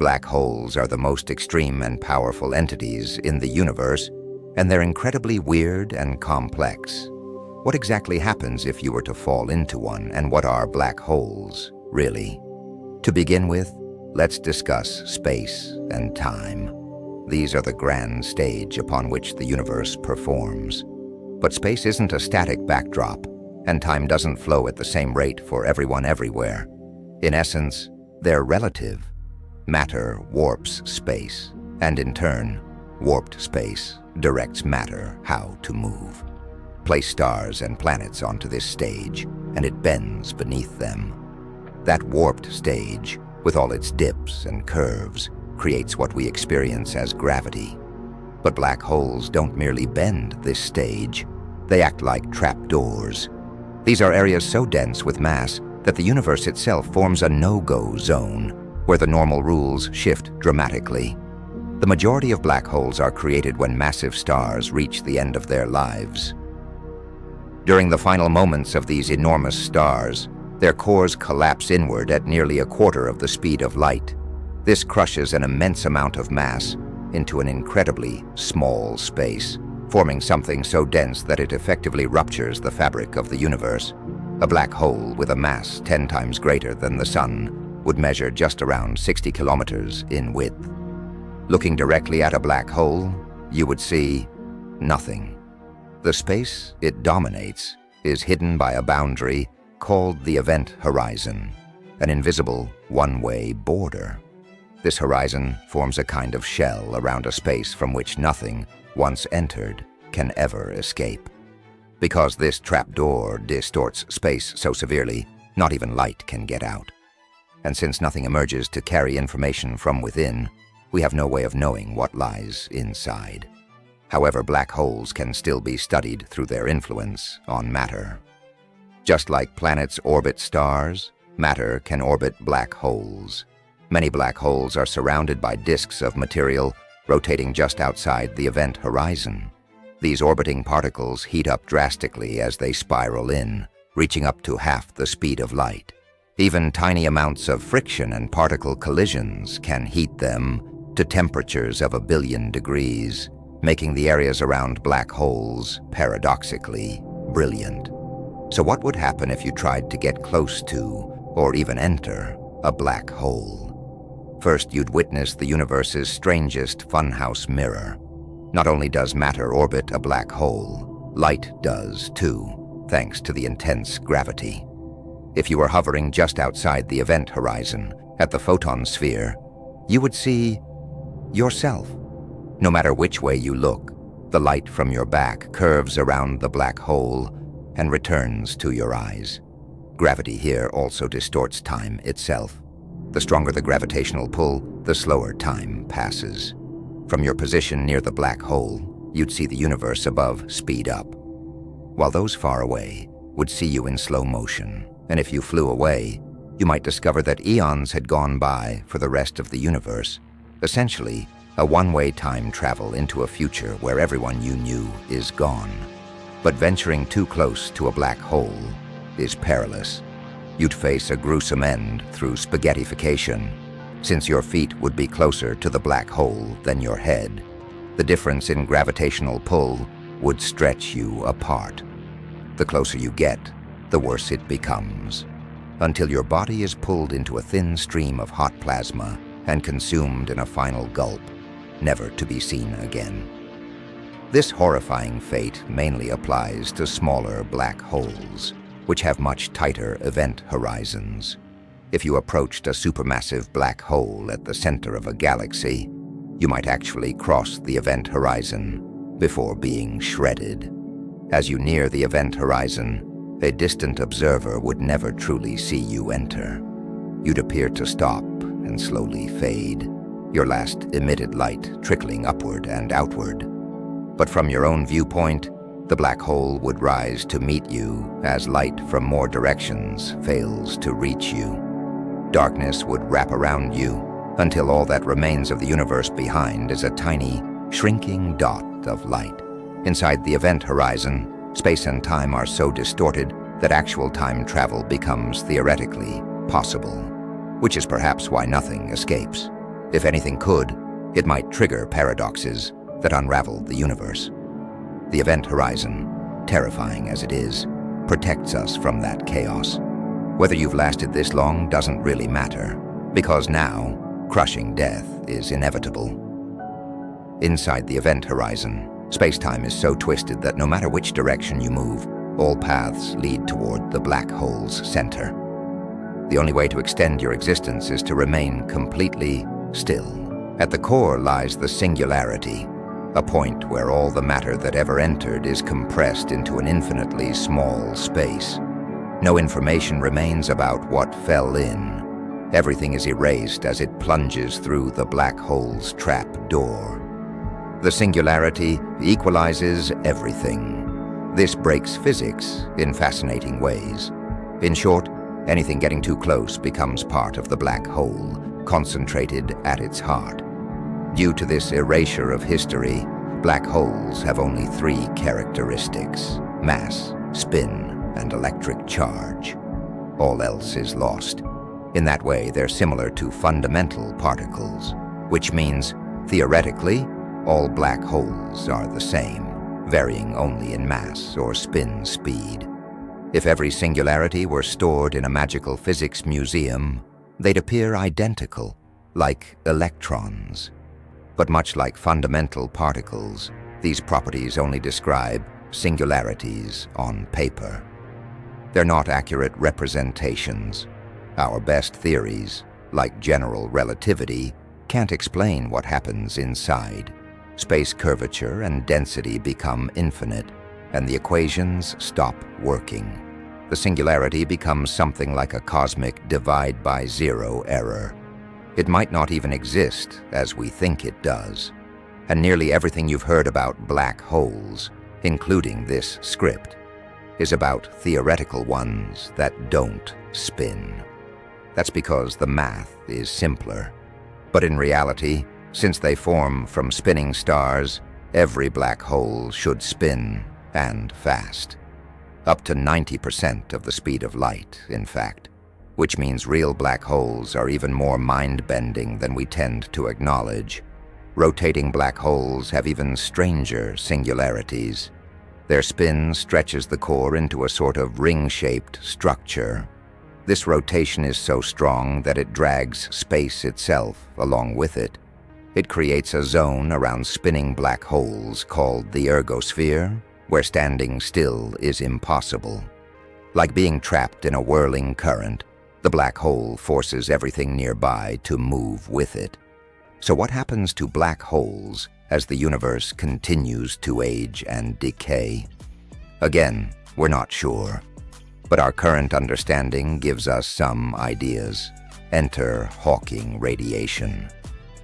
Black holes are the most extreme and powerful entities in the universe, and they're incredibly weird and complex. What exactly happens if you were to fall into one, and what are black holes, really? To begin with, let's discuss space and time. These are the grand stage upon which the universe performs. But space isn't a static backdrop, and time doesn't flow at the same rate for everyone everywhere. In essence, they're relative. Matter warps space, and in turn, warped space directs matter how to move. Place stars and planets onto this stage, and it bends beneath them. That warped stage, with all its dips and curves, creates what we experience as gravity. But black holes don't merely bend this stage. They act like trapdoors. These are areas so dense with mass that the universe itself forms a no-go zone, where the normal rules shift dramatically. The majority of black holes are created when massive stars reach the end of their lives. During the final moments of these enormous stars, their cores collapse inward at nearly a quarter of the speed of light. This crushes an immense amount of mass into an incredibly small space, forming something so dense that it effectively ruptures the fabric of the universe. A black hole with a mass 10 times greater than the Sun would measure just around 60 kilometers in width. Looking directly at a black hole, you would see nothing. The space it dominates is hidden by a boundary called the event horizon, an invisible one-way border. This horizon forms a kind of shell around a space from which nothing, once entered, can ever escape. Because this trapdoor distorts space so severely, not even light can get out. And since nothing emerges to carry information from within, we have no way of knowing what lies inside. However, black holes can still be studied through their influence on matter. Just like planets orbit stars, matter can orbit black holes. Many black holes are surrounded by disks of material rotating just outside the event horizon. These orbiting particles heat up drastically as they spiral in, reaching up to half the speed of light. Even tiny amounts of friction and particle collisions can heat them to temperatures of 1 billion degrees, making the areas around black holes, paradoxically, brilliant. So what would happen if you tried to get close to, or even enter, a black hole? First, you'd witness the universe's strangest funhouse mirror. Not only does matter orbit a black hole, light does too, thanks to the intense gravity. If you were hovering just outside the event horizon, at the photon sphere, you would see yourself. No matter which way you look, the light from your back curves around the black hole and returns to your eyes. Gravity here also distorts time itself. The stronger the gravitational pull, the slower time passes. From your position near the black hole, you'd see the universe above speed up, while those far away would see you in slow motion. And if you flew away, you might discover that eons had gone by for the rest of the universe. Essentially, a one-way time travel into a future where everyone you knew is gone. But venturing too close to a black hole is perilous. You'd face a gruesome end through spaghettification, since your feet would be closer to the black hole than your head. The difference in gravitational pull would stretch you apart. The closer you get, the worse it becomes, until your body is pulled into a thin stream of hot plasma and consumed in a final gulp, never to be seen again. This horrifying fate mainly applies to smaller black holes, which have much tighter event horizons. If you approached a supermassive black hole at the center of a galaxy, you might actually cross the event horizon before being shredded. As you near the event horizon, a distant observer would never truly see you enter. You'd appear to stop and slowly fade, your last emitted light trickling upward and outward. But from your own viewpoint, the black hole would rise to meet you as light from more directions fails to reach you. Darkness would wrap around you until all that remains of the universe behind is a tiny, shrinking dot of light. Inside the event horizon, space and time are so distorted that actual time travel becomes theoretically possible, which is perhaps why nothing escapes. If anything could, it might trigger paradoxes that unravel the universe. The event horizon, terrifying as it is, protects us from that chaos. Whether you've lasted this long doesn't really matter, because now, crushing death is inevitable. Inside the event horizon, space-time is so twisted that no matter which direction you move, all paths lead toward the black hole's center. The only way to extend your existence is to remain completely still. At the core lies the singularity, a point where all the matter that ever entered is compressed into an infinitely small space. No information remains about what fell in. Everything is erased as it plunges through the black hole's trap door. The singularity equalizes everything. This breaks physics in fascinating ways. In short, anything getting too close becomes part of the black hole, concentrated at its heart. Due to this erasure of history, black holes have only three characteristics: mass, spin, and electric charge. All else is lost. In that way, they're similar to fundamental particles, which means, theoretically, all black holes are the same, varying only in mass or spin speed. If every singularity were stored in a magical physics museum, they'd appear identical, like electrons. But much like fundamental particles, these properties only describe singularities on paper. They're not accurate representations. Our best theories, like general relativity, can't explain what happens inside. Space curvature and density become infinite, and the equations stop working. The singularity becomes something like a cosmic divide by zero error. It might not even exist as we think it does. And nearly everything you've heard about black holes, including this script, is about theoretical ones that don't spin. That's because the math is simpler. But in reality, since they form from spinning stars, every black hole should spin, and fast. Up to 90% of the speed of light, in fact, which means real black holes are even more mind-bending than we tend to acknowledge. Rotating black holes have even stranger singularities. Their spin stretches the core into a sort of ring-shaped structure. This rotation is so strong that it drags space itself along with it. It creates a zone around spinning black holes called the ergosphere, where standing still is impossible. Like being trapped in a whirling current, the black hole forces everything nearby to move with it. So what happens to black holes as the universe continues to age and decay? Again, we're not sure. But our current understanding gives us some ideas. Enter Hawking radiation.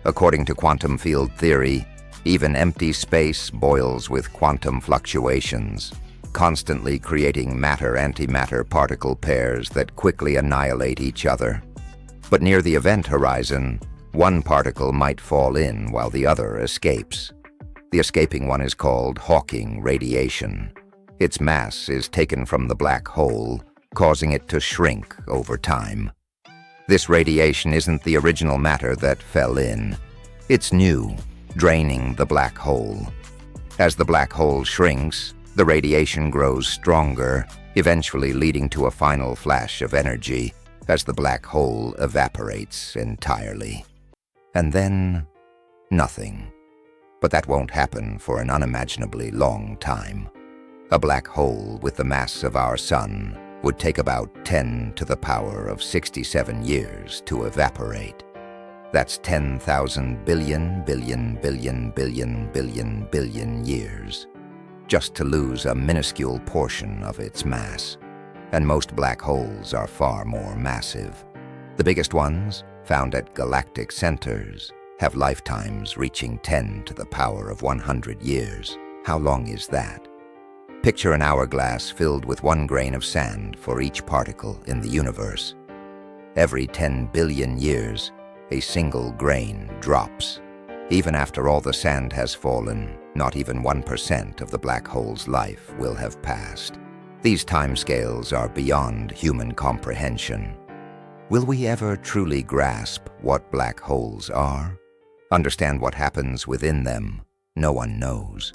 According to quantum field theory, even empty space boils with quantum fluctuations, constantly creating matter-antimatter particle pairs that quickly annihilate each other. But near the event horizon, one particle might fall in while the other escapes. The escaping one is called Hawking radiation. Its mass is taken from the black hole, causing it to shrink over time. This radiation isn't the original matter that fell in. It's new, draining the black hole. As the black hole shrinks, the radiation grows stronger, eventually leading to a final flash of energy as the black hole evaporates entirely. And then, nothing. But that won't happen for an unimaginably long time. A black hole with the mass of our sun would take about 10 to the power of 67 years to evaporate. That's 10,000 billion, billion, billion, billion, billion, billion years, just to lose a minuscule portion of its mass. And most black holes are far more massive. The biggest ones, found at galactic centers, have lifetimes reaching 10 to the power of 100 years. How long is that? Picture an hourglass filled with 1 grain of sand for each particle in the universe. Every 10 billion years, a single grain drops. Even after all the sand has fallen, not even 1% of the black hole's life will have passed. These timescales are beyond human comprehension. Will we ever truly grasp what black holes are? Understand what happens within them? No one knows.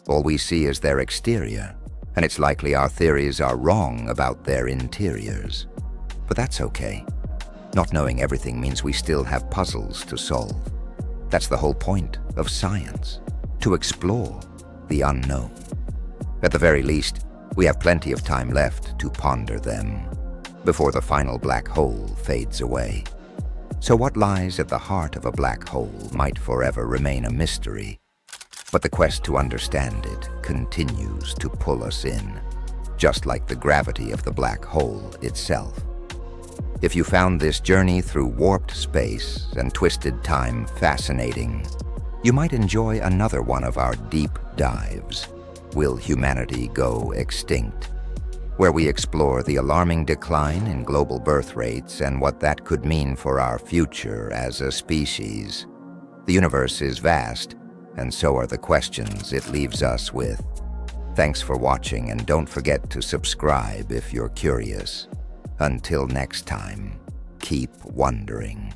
All we see is their exterior, and it's likely our theories are wrong about their interiors. But that's okay. Not knowing everything means we still have puzzles to solve. That's the whole point of science, to explore the unknown. At the very least, we have plenty of time left to ponder them before the final black hole fades away. So what lies at the heart of a black hole might forever remain a mystery, but the quest to understand it continues to pull us in, just like the gravity of the black hole itself. If you found this journey through warped space and twisted time fascinating, you might enjoy another one of our deep dives, Will Humanity Go Extinct?, where we explore the alarming decline in global birth rates and what that could mean for our future as a species. The universe is vast, and so are the questions it leaves us with. Thanks for watching, and don't forget to subscribe if you're curious. Until next time, keep wondering.